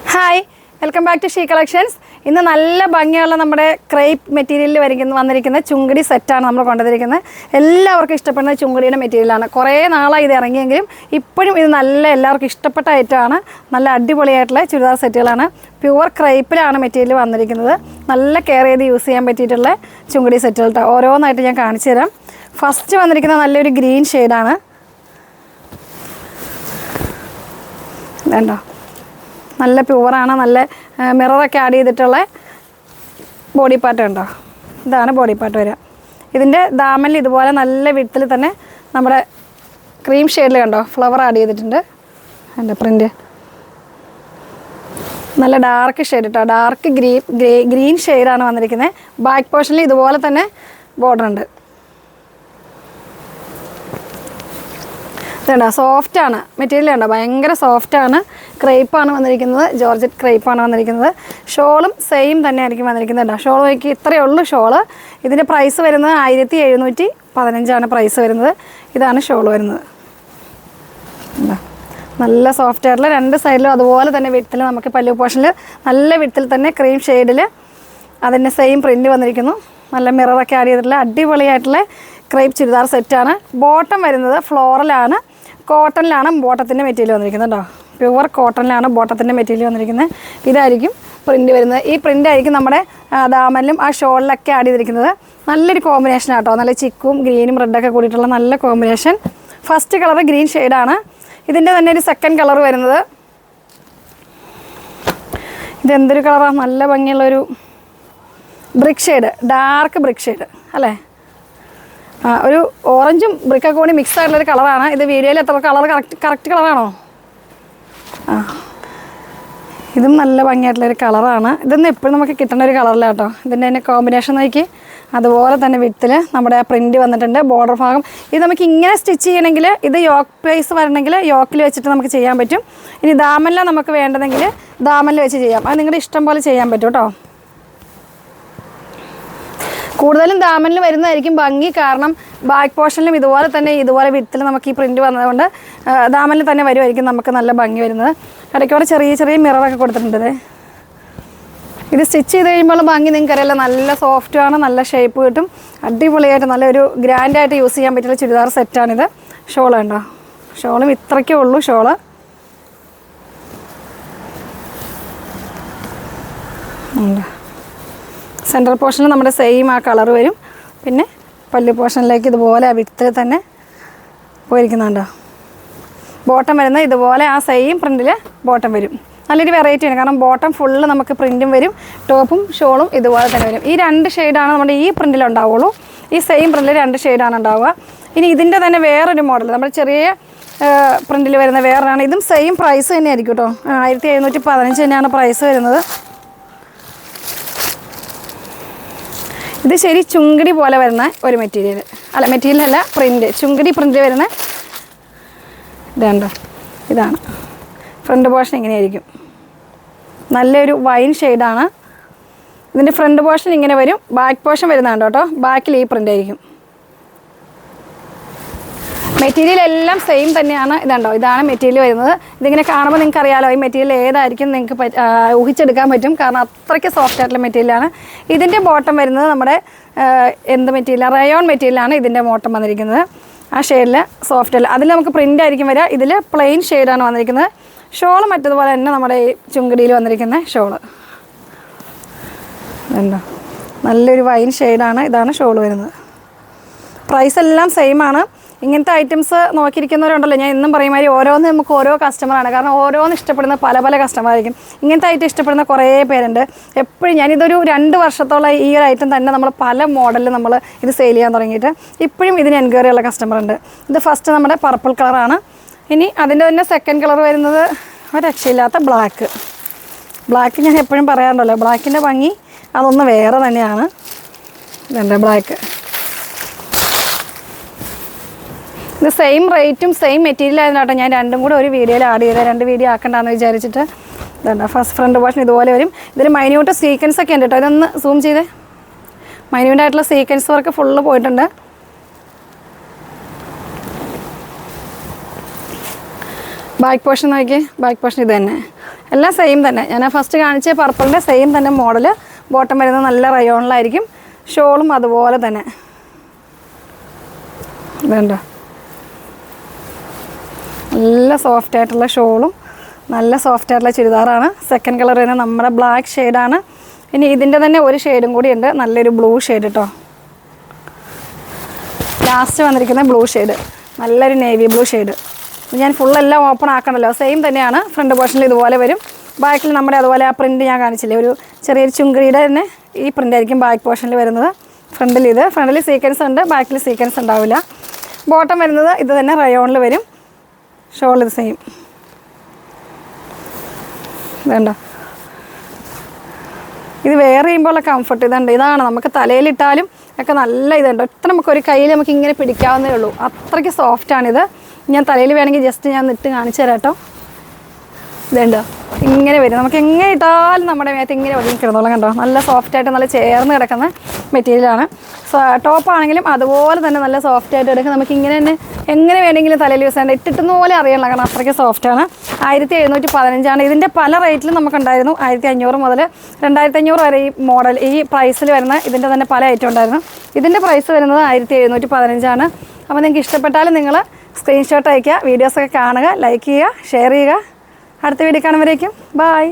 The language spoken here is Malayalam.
Hi, welcome back to she collections. ഇന്ന് നല്ല ഭംഗിയുള്ള നമ്മുടെ ക്രേപ്പ് മെറ്റീരിയലിൽ വന്നിരിക്കുന്ന ചുങ്കടി സെറ്റാണ് നമ്മൾ കൊണ്ടുവന്നിരിക്കുന്നത്. എല്ലാവർക്കും ഇഷ്ടപ്പെടുന്ന ചുങ്കടിയുടെ മെറ്റീരിയലാണ്. കുറേ നാളായി ഇത് ഇറങ്ങിയെങ്കിലും ഇപ്പോഴും ഇത് എല്ലാവർക്കും ഇഷ്ടപ്പെട്ട ഐറ്റമാണ്. നല്ല അടിപൊളിയായിട്ടുള്ള ചുരിദാർ സെറ്റുകളാണ്. പ്യുവർ ക്രേപ്പിലാണ് മെറ്റീരിയൽ വന്നിരിക്കുന്നത്. നല്ല കെയർ ചെയ്ത് യൂസ് ചെയ്യാൻ പറ്റിയിട്ടുള്ള ചുങ്കടി സെറ്റുകൾ കേട്ടോ. ഓരോന്നായിട്ട് ഞാൻ കാണിച്ചു തരാം. ഫസ്റ്റ് വന്നിരിക്കുന്ന നല്ലൊരു ഗ്രീൻ ഷെയ്ഡാണ്. വേണ്ടോ, നല്ല പ്യുവറാണ്. നല്ല മിററൊക്കെ ആഡ് ചെയ്തിട്ടുള്ള ബോഡി പാർട്ട് ഉണ്ടോ. ഇതാണ് ബോഡി പാർട്ട് വരിക. ഇതിൻ്റെ ദാമനിൽ ഇതുപോലെ നല്ല വിടത്തിൽ തന്നെ നമ്മുടെ ക്രീം ഷെയ്ഡിൽ കണ്ടോ ഫ്ലവർ ആഡ് ചെയ്തിട്ടുണ്ട്. എൻ്റെ പ്രിൻ്റ് നല്ല ഡാർക്ക് ഷെയ്ഡ് കേട്ടോ. ഡാർക്ക് ഗ്രീൻ ഷെയ്ഡാണ് വന്നിരിക്കുന്നത്. ബാക്ക് പോർഷനിൽ ഇതുപോലെ തന്നെ ബോർഡർ ഉണ്ട്. ഇതുണ്ടോ, സോഫ്റ്റാണ് മെറ്റീരിയൽ ഉണ്ടോ, ഭയങ്കര സോഫ്റ്റാണ്. ക്രേപ്പാണ് വന്നിരിക്കുന്നത്, ജോർജറ്റ് ക്രേപ്പാണ് വന്നിരിക്കുന്നത്. ഷോളും സെയിം തന്നെ ആയിരിക്കും വന്നിരിക്കുന്നത് കേട്ടോ. ഷോൾ നോക്കി ഇത്രയേ ഉള്ളൂ ഷോള്. ഇതിൻ്റെ പ്രൈസ് വരുന്നത് 1715 പ്രൈസ് വരുന്നത്. ഇതാണ് ഷോൾ വരുന്നത്. നല്ല സോഫ്റ്റ് ആയിട്ടുള്ള രണ്ട് സൈഡിലും അതുപോലെ തന്നെ വിടത്തിൽ നമുക്ക് പല്ലു പോർഷനിൽ നല്ല വിടത്തിൽ തന്നെ ക്രീം ഷെയ്ഡിൽ അതിൻ്റെ സെയിം പ്രിൻറ്റ് വന്നിരിക്കുന്നു. നല്ല മിററൊക്കെ ആഡ് ചെയ്തിട്ടുള്ള അടിപൊളിയായിട്ടുള്ള ക്രേപ്പ് ചുരിദാർ സെറ്റാണ്. ബോട്ടം വരുന്നത് ഫ്ലോറലാണ്, കോട്ടണിലാണ് ബോട്ടത്തിൻ്റെ മെറ്റീരിയൽ വന്നിരിക്കുന്നത് കേട്ടോ. പ്യുവർ കോട്ടണിലാണ് ബോട്ടത്തിൻ്റെ മെറ്റീരിയൽ വന്നിരിക്കുന്നത്. ഇതായിരിക്കും പ്രിൻറ്റ് വരുന്നത്. ഈ പ്രിൻ്റ് ആയിരിക്കും നമ്മുടെ ദാമനിലും ആ ഷോളിലൊക്കെ ആഡ് ചെയ്തിരിക്കുന്നത്. നല്ലൊരു കോമ്പിനേഷൻ ആട്ടോ. നല്ല ചിക്കും ഗ്രീനും റെഡൊക്കെ കൂടിയിട്ടുള്ള നല്ല കോമ്പിനേഷൻ. ഫസ്റ്റ് കളർ ഗ്രീൻ ഷെയ്ഡാണ്. ഇതിൻ്റെ തന്നെ ഒരു സെക്കൻഡ് കളർ വരുന്നത് ഇതെന്തൊരു കളറാണ്, നല്ല ഭംഗിയുള്ളൊരു brick shade, dark brick shade അല്ലേ. ഒരു ഓറഞ്ചും ബ്രിക്കൊക്കെ കൂടി മിക്സ് ആയിട്ടുള്ളൊരു കളറാണ്. ഇത് വീഡിയോയിൽ എത്ര കളർ കറക്റ്റ് കളറാണോ? ഇതും നല്ല ഭംഗിയായിട്ടുള്ളൊരു കളറാണ്. ഇതൊന്നും എപ്പോഴും നമുക്ക് കിട്ടേണ്ട ഒരു കളറില്ല കേട്ടോ. ഇതിൻ്റെ തന്നെ കോമ്പിനേഷൻ നോക്കി അതുപോലെ തന്നെ വിടത്തിൽ നമ്മുടെ ആ പ്രിൻറ്റ് വന്നിട്ടുണ്ട്. ബോർഡർ ഭാഗം ഇത് നമുക്ക് ഇങ്ങനെ സ്റ്റിച്ച് ചെയ്യണമെങ്കിൽ, ഇത് യോക്ക് പീസ് വരണമെങ്കിൽ യോക്കിൽ വെച്ചിട്ട് നമുക്ക് ചെയ്യാൻ പറ്റും. ഇനി ദാമനിലാണ് നമുക്ക് വേണ്ടതെങ്കിൽ ദാമനിൽ വെച്ച് ചെയ്യാം. അത് നിങ്ങളുടെ ഇഷ്ടം പോലെ ചെയ്യാൻ പറ്റും കേട്ടോ. കൂടുതലും ദാമനിൽ വരുന്നതായിരിക്കും ഭംഗി. കാരണം ബാക്ക് പോർഷനിലും ഇതുപോലെ വിടത്തിൽ നമുക്ക് ഈ പ്രിൻറ്റ് വന്നതുകൊണ്ട് ദാമനിൽ തന്നെ വരുമായിരിക്കും നമുക്ക് നല്ല ഭംഗി വരുന്നത്. ഇടയ്ക്കോടെ ചെറിയ മിററൊക്കെ കൊടുത്തിട്ടുണ്ട്. ഇത് സ്റ്റിച്ച് ചെയ്ത് കഴിയുമ്പോൾ ഭംഗി നിങ്ങൾക്കറിയില്ല. നല്ല സോഫ്റ്റുമാണ്, നല്ല ഷേപ്പ് കിട്ടും. അടിപൊളിയായിട്ട് നല്ലൊരു ഗ്രാൻഡായിട്ട് യൂസ് ചെയ്യാൻ പറ്റുന്ന ചുരിദാർ സെറ്റാണിത്. ഷോൾ ഉണ്ടോ, ഷോളും ഇത്രയ്ക്കേ ഉള്ളൂ ഷോള്. സെൻട്രൽ പോർഷനിൽ നമ്മുടെ സെയിം ആ കളർ വരും. പിന്നെ പല്ലു പോർഷനിലേക്ക് ഇതുപോലെ ആ വിടത്തിൽ തന്നെ പോയിരിക്കുന്നുണ്ടോ. ബോട്ടം വരുന്നത് ഇതുപോലെ ആ സെയിം പ്രിൻറ്റിൽ ബോട്ടം വരും. നല്ലൊരു വെറൈറ്റിയാണ്. കാരണം ബോട്ടം ഫുള്ള് നമുക്ക് പ്രിൻറ്റും വരും, ടോപ്പും ഷോളും ഇതുപോലെ തന്നെ വരും. ഈ രണ്ട് ഷെയ്ഡാണ് നമ്മുടെ ഈ പ്രിൻറ്റിൽ ഉണ്ടാവുള്ളൂ. ഈ സെയിം പ്രിൻറ്റിൽ രണ്ട് ഷെയ്ഡാണ് ഉണ്ടാവുക. ഇനി ഇതിൻ്റെ തന്നെ വേറൊരു മോഡൽ, നമ്മുടെ ചെറിയ പ്രിൻറ്റിൽ വരുന്ന വേറൊരാണ്. ഇതും സെയിം പ്രൈസ് തന്നെ ആയിരിക്കും കേട്ടോ. 1715 തന്നെയാണ് പ്രൈസ് വരുന്നത്. ഇത് ശരി ചുങ്കടി പോലെ വരുന്ന ഒരു മെറ്റീരിയൽ അല്ല, മെറ്റീരിയലല്ല പ്രിൻറ്റ്, ചുങ്കടി പ്രിൻറ്റ് വരുന്ന ഇതുണ്ടോ. ഇതാണ് ഫ്രണ്ട് പോർഷൻ. ഇങ്ങനെയായിരിക്കും, നല്ലൊരു വൈൻ ഷെയ്ഡാണ്. ഇതിൻ്റെ ഫ്രണ്ട് പോർഷൻ ഇങ്ങനെ വരും, ബാക്ക് പോർഷൻ വരുന്നുണ്ട് കേട്ടോ. ബാക്കിൽ ഈ പ്രിൻ്റ് ആയിരിക്കും. മെറ്റീരിയൽ എല്ലാം സെയിം തന്നെയാണ്. ഇതുണ്ടോ, ഇതാണ് മെറ്റീരിയൽ വരുന്നത്. ഇതിങ്ങനെ കാണുമ്പോൾ നിങ്ങൾക്ക് അറിയാമല്ലോ ഈ മെറ്റീരിയൽ ഏതായിരിക്കും നിങ്ങൾക്ക് ഊഹിച്ചെടുക്കാൻ പറ്റും. കാരണം അത്രയ്ക്ക് സോഫ്റ്റ് ആയിട്ടുള്ള മെറ്റീരിയലാണ്. ഇതിൻ്റെ ബോട്ടം വരുന്നത് നമ്മുടെ എന്ത് മെറ്റീരിയലാണ്, റയോൺ മെറ്റീരിയലാണ് ഇതിൻ്റെ ബോട്ടം വന്നിരിക്കുന്നത്. ആ ഷെയ്ഡിൽ സോഫ്റ്റ് അല്ല, അതിൽ നമുക്ക് പ്രിൻ്റ് ആയിരിക്കും വരിക. ഇതിൽ പ്ലെയിൻ ഷെയ്ഡാണ് വന്നിരിക്കുന്നത്. ഷോള് മറ്റതുപോലെ തന്നെ നമ്മുടെ ഈ ചുങ്കടിയിൽ വന്നിരിക്കുന്ന ഷോള് ഉണ്ടോ, നല്ലൊരു വൈൻ ഷെയ്ഡാണ്. ഇതാണ് ഷോള് വരുന്നത്. പ്രൈസ് എല്ലാം സെയിം ആണ്. ഇങ്ങനത്തെ ഐറ്റംസ് നോക്കിയിരിക്കുന്നവരുണ്ടല്ലോ, ഞാൻ എന്നും പറയുമാതിരി ഓരോന്ന് നമുക്ക് ഓരോ കസ്റ്റമറാണ്. കാരണം ഓരോന്ന് ഇഷ്ടപ്പെടുന്ന പല കസ്റ്റമറായിരിക്കും. ഇങ്ങനത്തെ ഐറ്റം ഇഷ്ടപ്പെടുന്ന കുറേ പേരുണ്ട്. എപ്പോഴും ഞാനിതൊരു 2 വർഷത്തോളം ഈ ഒരു ഐറ്റം തന്നെ നമ്മൾ പല മോഡലിൽ നമ്മൾ ഇത് സെയിൽ ചെയ്യാൻ തുടങ്ങിയിട്ട് ഇപ്പോഴും ഇതിന് എൻക്വയറി ഉള്ള കസ്റ്റമർ ഉണ്ട്. ഇത് ഫസ്റ്റ് നമ്മുടെ പർപ്പിൾ കളറാണ്. ഇനി അതിൻ്റെ തന്നെ സെക്കൻഡ് കളർ വരുന്നത് ഒരു രക്ഷയില്ലാത്ത ബ്ലാക്ക്. ഞാൻ എപ്പോഴും പറയാറുണ്ടല്ലോ, ബ്ലാക്കിൻ്റെ ഭംഗി അതൊന്ന് വേറെ തന്നെയാണ്. ഇതുണ്ട് ബ്ലാക്ക്. ഇത് സെയിം റേറ്റും സെയിം മെറ്റീരിയൽ ആയിരുന്നു കേട്ടോ. ഞാൻ രണ്ടും കൂടെ ഒരു വീഡിയോയിൽ ആഡ് ചെയ്തത്, 2 വീഡിയോ ആക്കണ്ടെന്ന് വിചാരിച്ചിട്ട്. ഇതുണ്ട് ഫസ്റ്റ് ഫ്രണ്ട് പോർഷൻ ഇതുപോലെ വരും. ഇതിൽ മൈന്യൂട്ട് സീക്വൻസ് ഒക്കെ ഉണ്ട് കേട്ടോ. ഇതൊന്ന് സൂം ചെയ്തേ. മൈന്യൂട്ടായിട്ടുള്ള സീക്വൻസ് വർക്ക് ഫുള്ള് പോയിട്ടുണ്ട്. ബാക്ക് പോർഷൻ നോക്കിയേ, ബാക്ക് പോർഷൻ ഇത് തന്നെ. എല്ലാം സെയിം തന്നെ. ഞാൻ ഫസ്റ്റ് കാണിച്ച പർപ്പിളിൻ്റെ സെയിം തന്നെ മോഡൽ. ബോട്ടം വരുന്നത് നല്ല റയോണിലായിരിക്കും. ഷോളും അതുപോലെ തന്നെ. ഇതുണ്ട്, നല്ല സോഫ്റ്റ് ആയിട്ടുള്ള ഷോളും നല്ല സോഫ്റ്റ് ആയിട്ടുള്ള ചുരിദാറാണ്. സെക്കൻഡ് കളർ വരുന്നത് നമ്മുടെ ബ്ലാക്ക് ഷെയ്ഡാണ്. ഇനി ഇതിൻ്റെ തന്നെ ഒരു ഷെയ്ഡും കൂടി ഉണ്ട്, നല്ലൊരു ബ്ലൂ ഷെയ്ഡ് കേട്ടോ. ലാസ്റ്റ് വന്നിരിക്കുന്ന ബ്ലൂ ഷെയ്ഡ്, നല്ലൊരു നേവി ബ്ലൂ ഷെയ്ഡ്. ഞാൻ ഫുള്ളെല്ലാം ഓപ്പൺ ആക്കണമല്ലോ. സെയിം തന്നെയാണ്. ഫ്രണ്ട് പോർഷനിൽ ഇതുപോലെ വരും. ബാക്കിൽ നമ്മുടെ അതുപോലെ ആ പ്രിൻറ്റ് ഞാൻ കാണിച്ചില്ലേ, ഒരു ചെറിയൊരു ചുങ്കരിയുടെ തന്നെ ഈ പ്രിൻ്റ് ആയിരിക്കും ബാക്ക് പോർഷനിൽ വരുന്നത്. ഫ്രണ്ടിൽ സീക്വൻസ് ഉണ്ട്, ബാക്കിൽ സീക്വൻസ് ഉണ്ടാവില്ല. ബോട്ടം വരുന്നത് ഇത് തന്നെ റയോണിൽ വരും. ഷോൾ ഇത് സെയിം. ഇതുണ്ടോ, ഇത് വെയർ ചെയ്യുമ്പോഴുള്ള കംഫർട്ട് ഇതുണ്ട്. ഇതാണ് നമുക്ക് തലയിലിട്ടാലും ഒക്കെ നല്ല ഇതുണ്ട്. ഒറ്റ നമുക്കൊരു കയ്യിൽ നമുക്ക് ഇങ്ങനെ പിടിക്കാവുന്നേ ഉള്ളൂ, അത്രയ്ക്ക് സോഫ്റ്റാണിത്. ഞാൻ തലയിൽ വേണമെങ്കിൽ ജസ്റ്റ് ഞാൻ ഇട്ട് കാണിച്ചു തരാം കേട്ടോ. ഇതുണ്ടോ, ഇങ്ങനെ വരും. നമുക്ക് എങ്ങനെ ഇട്ടാലും നമ്മുടെ മേത്ത് ഇങ്ങനെ ഒതുങ്ങി കിടന്നോളാം. കണ്ടോ, നല്ല സോഫ്റ്റായിട്ട് നല്ല ചേർന്ന് കിടക്കുന്ന മെറ്റീരിയലാണ്. ടോപ്പാണെങ്കിലും അതുപോലെ തന്നെ നല്ല സോഫ്റ്റായിട്ട് കിടക്കും. നമുക്ക് ഇങ്ങനെ തന്നെ എങ്ങനെ വേണമെങ്കിലും തലയിൽ യൂസ് ചെയ്യേണ്ട, ഇട്ടിട്ടുന്ന പോലെ അറിയണം, കാരണം അത്രയ്ക്ക് സോഫ്റ്റാണ്. 1715 ഇതിൻ്റെ പല റേറ്റിലും നമുക്കുണ്ടായിരുന്നു. 1500 മുതൽ 2500 വരെ ഈ മോഡൽ ഈ പ്രൈസിൽ വരുന്ന ഇതിൻ്റെ തന്നെ പല ഐറ്റം ഉണ്ടായിരുന്നു. ഇതിൻ്റെ പ്രൈസ് വരുന്നത് 1715. അപ്പോൾ നിങ്ങൾക്ക് ഇഷ്ടപ്പെട്ടാലും നിങ്ങൾ സ്ക്രീൻഷോട്ട് അയയ്ക്കുക, വീഡിയോസൊക്കെ കാണുക, ലൈക്ക് ചെയ്യുക, ഷെയർ ചെയ്യുക. അടുത്ത വീഡിയോ കാണുമ്പോഴേക്കും ബൈ.